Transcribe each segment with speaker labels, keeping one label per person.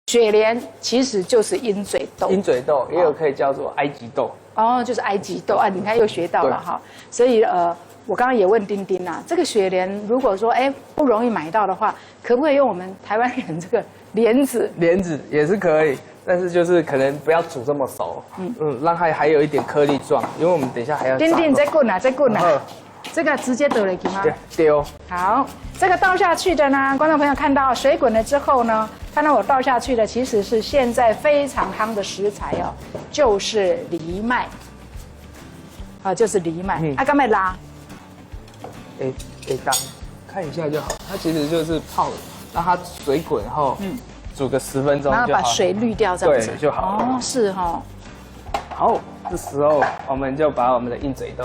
Speaker 1: 雪莲其实就是鹰嘴豆，
Speaker 2: 鹰嘴豆也有可以叫做埃及豆。
Speaker 1: 哦，就是埃及豆啊！你看又学到了哈。所以我刚刚也问丁丁啊，这个雪莲如果说不容易买到的话，可不可以用我们台湾人这个莲子？
Speaker 2: 莲子也是可以，但是就是可能不要煮这么熟，让它还有一点颗粒状，因为我们等一下还要。
Speaker 1: 丁丁再滚啊，再滚啊！这个直接丢了给吗？
Speaker 2: 丢。
Speaker 1: 好，这个倒下去的呢，观众朋友看到水滚了之后呢，看到我倒下去的其实是现在非常夯的食材哦，就是藜麦。就是藜麦。干嘛拉？
Speaker 2: 当看一下就好。它其实就是泡，让它水滚后，煮个10分钟就好，
Speaker 1: 然后把水滤掉这样子。
Speaker 2: 对就好了。
Speaker 1: 哦，是哈。
Speaker 2: 好，这时候我们就把我们的鹰嘴豆。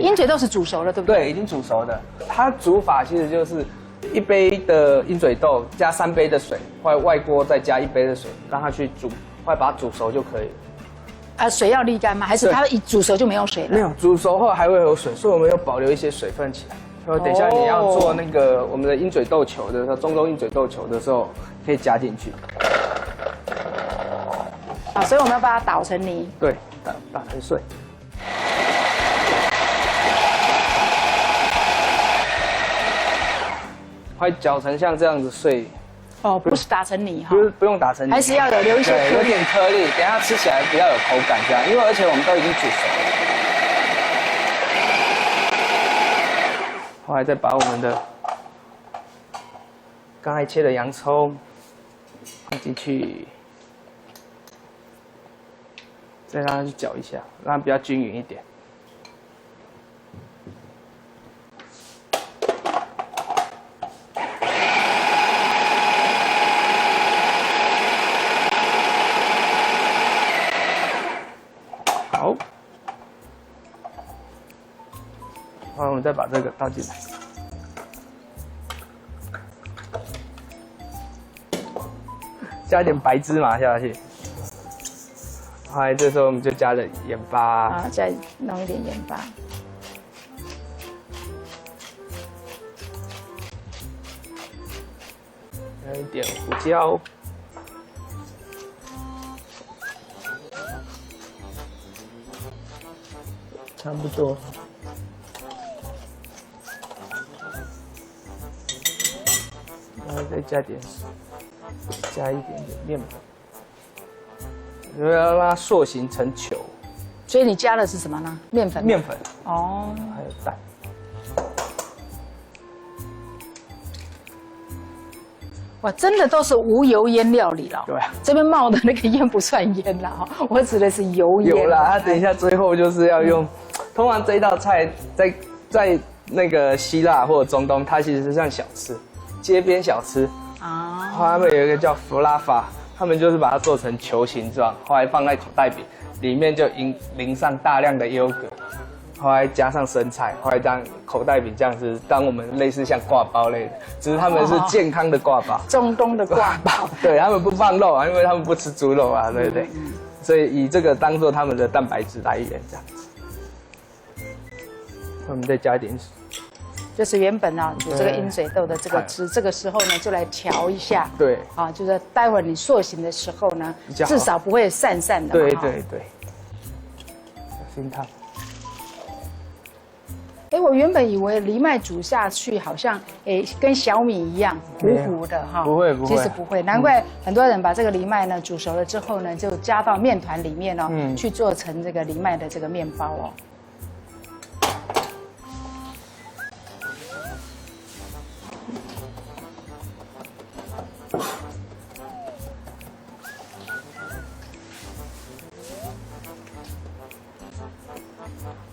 Speaker 1: 鹰嘴豆是煮熟了，对不对？
Speaker 2: 对，已经煮熟的。它煮法其实就是1杯的鹰嘴豆加3杯的水，或者外锅再加1杯的水，让它去煮，或者把它煮熟就可以了。
Speaker 1: 水要沥干吗？还是它一煮熟就没有水了？
Speaker 2: 没有，煮熟后还会有水，所以我们要保留一些水分起来。然后等一下你要做那个我们的鹰嘴豆球的时候，中东鹰嘴豆球的时候，可以加进去。
Speaker 1: 所以我们要把它捣成泥。
Speaker 2: 对，打成碎。会搅成像这样子碎。
Speaker 1: 不是打成泥哈，
Speaker 2: 不用打成泥，
Speaker 1: 还是要留一些颗粒，
Speaker 2: 有点颗粒，等一下吃起来比较有口感这样，因为而且我们都已经煮熟了。后来再把我们的刚才切的洋葱放进去，再让它去搅一下，让它比较均匀一点。好，然后我们再把这个倒进来，加一点白芝麻下去。后来这时候我们就加了盐巴，
Speaker 1: 再弄一点盐巴，
Speaker 2: 加一点胡椒。差不多，然后再加点水，加一点点面粉，要让它塑形成球。
Speaker 1: 所以你加的是什么呢？面粉。
Speaker 2: 面粉。
Speaker 1: 哦。
Speaker 2: 还有蛋。
Speaker 1: 哇，真的都是无油烟料理了。
Speaker 2: 对啊。
Speaker 1: 这边冒的那个烟不算烟啦，我指的是油烟。
Speaker 2: 有啦，它等一下最后就是要用。通常这一道菜在那个希腊或者中东，它其实是像小吃，街边小吃啊。他们有一个叫弗拉法，他们就是把它做成球形状，后来放在口袋饼里面，就淋上大量的优格，后来加上生菜，后来当口袋饼这样子，当我们类似像挂包类的，只是他们是健康的挂包，
Speaker 1: 中东的挂包，
Speaker 2: 对他们不放肉啊，因为他们不吃猪肉啊，对不对？所以以这个当做他们的蛋白质来源这样子。我们再加一点水，
Speaker 1: 就是原本啊煮这个鹰嘴豆的这个汁，这个时候呢就来调一下。
Speaker 2: 对，
Speaker 1: 就是待会儿你塑形的时候呢，至少不会散散的。
Speaker 2: 对对对，小心烫。
Speaker 1: 我原本以为藜麦煮下去好像跟小米一样糊糊的哈，
Speaker 2: 不会，
Speaker 1: 其实不会，难怪很多人把这个藜麦呢煮熟了之后呢，就加到面团里面哦，去做成这个藜麦的这个面包哦。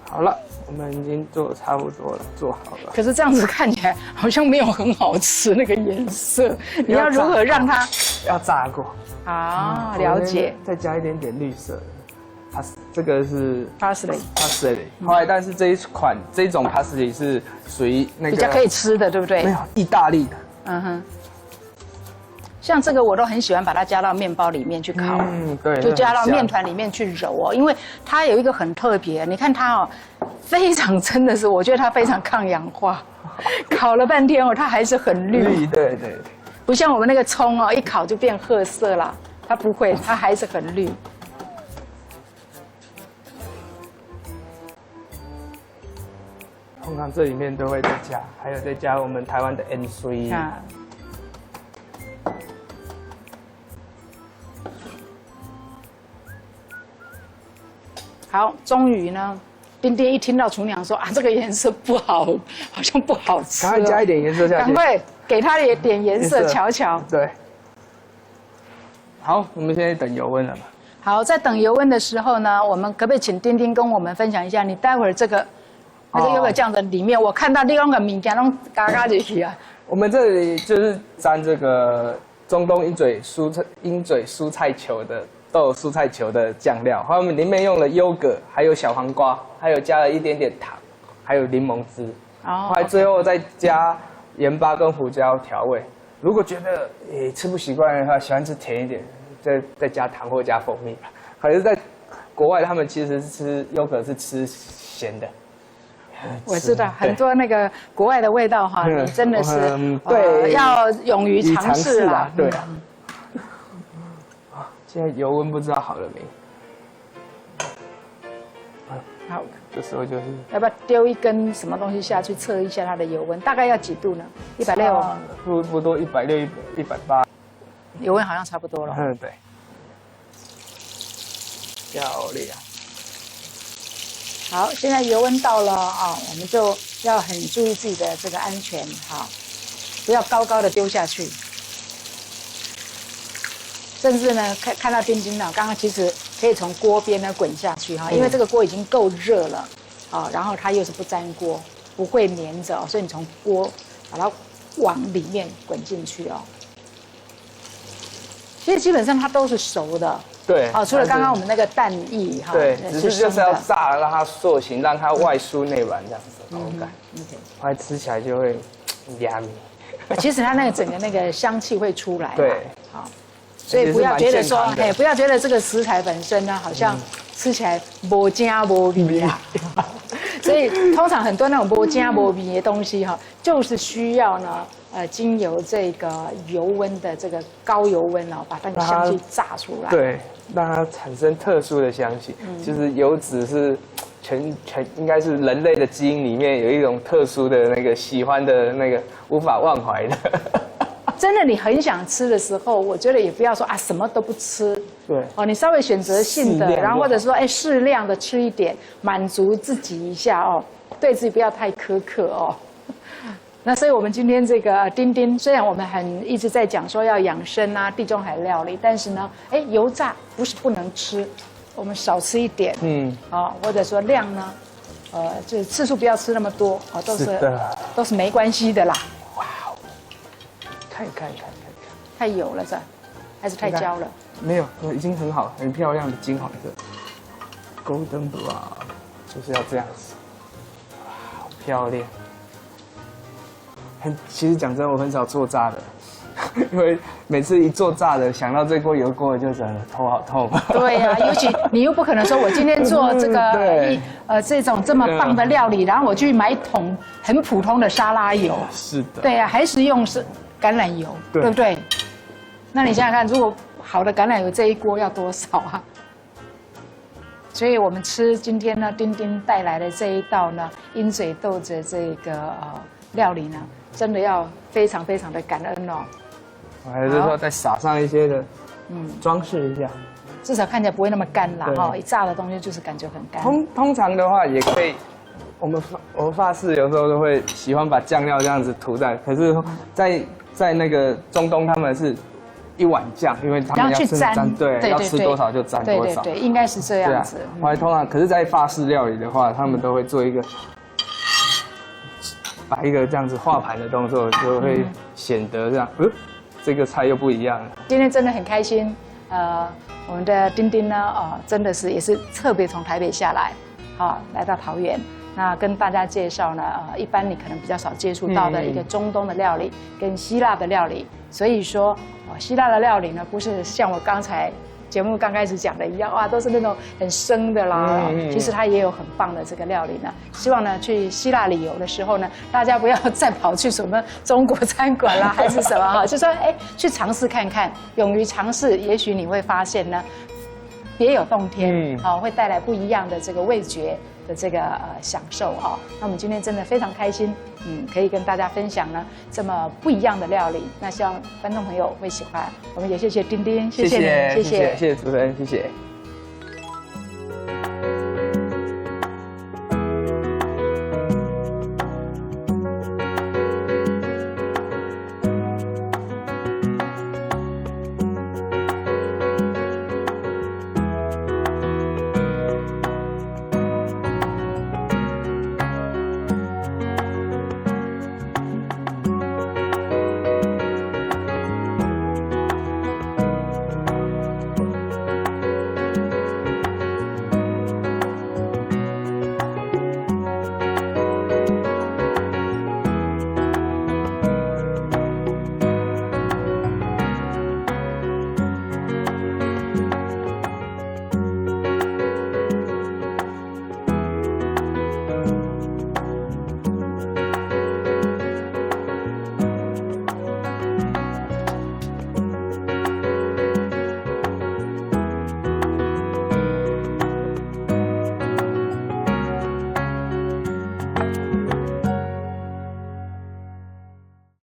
Speaker 2: 好了，我们已经做得差不多了，做好了。
Speaker 1: 可是这样子看起来好像没有很好吃，那个颜色，你要如何让它？
Speaker 2: 要炸过。
Speaker 1: 啊，了解。
Speaker 2: 再加一点点绿色的，这个是
Speaker 1: parsley。
Speaker 2: 后来，但是这种 parsley 是属于那个
Speaker 1: 比较可以吃的，对不对？
Speaker 2: 没有，意大利的。
Speaker 1: 嗯哼。像这个我都很喜欢把它加到面包里面去烤，
Speaker 2: 对，
Speaker 1: 就加到面团里面去揉哦，因为它有一个很特别，你看它非常真的是，我觉得它非常抗氧化，烤了半天它还是很绿。
Speaker 2: 对。
Speaker 1: 不像我们那个葱哦，一烤就变褐色了，它不会，它还是很绿。
Speaker 2: 通常这里面都会再加，还有再加我们台湾的盐水。
Speaker 1: 啊，好，终于呢，丁丁一听到厨娘说啊，这个颜色不好，好像不好吃，
Speaker 2: 赶快加一点颜色下去，
Speaker 1: 赶快给它也点颜色
Speaker 2: 颜色
Speaker 1: 瞧瞧。
Speaker 2: 对。好，我们现在等油温了嘛？
Speaker 1: 好，在等油温的时候呢，我们可不可以请丁丁跟我们分享一下，你待会儿这个那个优格酱的里面，我看到你那个物件拢嘎嘎进去啊。
Speaker 2: 我们这里就是沾这个中东鹰嘴蔬菜球的豆蔬菜球的酱料，它们里面用了优格，还有小黄瓜，还有加了一点点糖，还有柠檬汁，
Speaker 1: 哦，
Speaker 2: 后来最后再加盐巴跟胡椒调味。如果觉得吃不习惯的话，喜欢吃甜一点，再加糖或加蜂蜜吧。可是，在国外他们其实吃优格是吃咸的。
Speaker 1: 我知道很多那个国外的味道哈，你真的是
Speaker 2: 对，
Speaker 1: 要勇于尝试啦。
Speaker 2: 对啊。现在油温不知道好了没？
Speaker 1: 好，
Speaker 2: 这时候就是
Speaker 1: 要不要丢一根什么东西下去测一下它的油温？大概要几度呢？160，
Speaker 2: 不多160、180，
Speaker 1: 油温好像差不多了。
Speaker 2: 对，漂亮。
Speaker 1: 好，现在油温到了啊，我们就要很注意自己的这个安全，好，不要高高的丢下去。甚至呢，看到丁丁呢，刚刚其实可以从锅边呢滚下去哈，因为这个锅已经够热了，啊，然后它又是不粘锅，不会粘着哦，所以你从锅把它往里面滚进去哦。其实基本上它都是熟的。
Speaker 2: 对，
Speaker 1: 哦，除了刚刚我们那个蛋液哈，
Speaker 2: 对，只是就是要炸，让它塑形，让它外酥内软这样子的口感，后来吃起来就会yummy。
Speaker 1: 其实它那个整个那个香气会出来，
Speaker 2: 对，
Speaker 1: 好，所以不要觉得说，不要觉得这个食材本身呢，好像吃起来没加没味啊。所以通常很多那种没加没味的东西哈，就是需要呢。经由这个油温的这个高油温哦，把它的香气炸出来，
Speaker 2: 对，让它产生特殊的香气。就是油脂是应该是人类的基因里面有一种特殊的那个喜欢的那个无法忘怀的。
Speaker 1: 真的，你很想吃的时候，我觉得也不要说啊什么都不吃，
Speaker 2: 对，
Speaker 1: 哦，你稍微选择性的，然后或者说适量的吃一点，满足自己一下哦，对自己不要太苛刻哦。那所以，我们今天这个丁丁，虽然我们一直在讲说要养生啊，地中海料理，但是呢，油炸不是不能吃，我们少吃一点，或者说量呢，就是次数不要吃那么多，都是没关系的啦。
Speaker 2: 哇，看，
Speaker 1: 太油了这，还是太焦了？
Speaker 2: 没有，已经很好，很漂亮的金黄色 ，Golden Brown， 就是要这样子，哇，好漂亮。其实讲真，我很少做炸的，因为每次一做炸的，想到这锅油锅就觉得头好痛。对
Speaker 1: 呀，尤其你又不可能说我今天做这个这种这么棒的料理，然后我去买一桶很普通的沙拉油。
Speaker 2: 是的。
Speaker 1: 对呀，还是用橄榄油，对不对？那你想想看，如果好的橄榄油这一锅要多少啊？所以我们吃今天呢，丁丁带来的这一道呢，鹰嘴豆的这个料理呢。真的要非常非常的感恩哦。
Speaker 2: 还是说再撒上一些的，装饰一下，
Speaker 1: 至少看起来不会那么干啦哈。一炸的东西就是感觉很干。
Speaker 2: 通常的话也可以，我们法式有时候都会喜欢把酱料这样子涂在，可是在那个中东他们是一碗酱，因为他们要去沾，对，要吃多少就沾多少，
Speaker 1: 对，应该是这样子。
Speaker 2: 后来通常，可是，在法式料理的话，他们都会做一个。把一个这样子画盘的动作，就会显得这样，这个菜又不一样了。
Speaker 1: 今天真的很开心，我们的丁丁呢，真的是也是特别从台北下来，来到桃园，那跟大家介绍呢，一般你可能比较少接触到的一个中东的料理跟希腊的料理。所以说，希腊的料理呢，不是像我刚才节目刚开始讲的一样，哇，都是那种很生的啦。其实它也有很棒的这个料理呢。希望呢去希腊旅游的时候呢，大家不要再跑去什么中国餐馆啦，还是什么哈，就说去尝试看看，勇于尝试，也许你会发现呢，别有洞天，会带来不一样的这个味觉的这个享受哦。那我们今天真的非常开心，可以跟大家分享呢这么不一样的料理。那希望观众朋友会喜欢。我们也谢谢丁丁，谢谢你，
Speaker 2: 谢谢主持人，谢谢。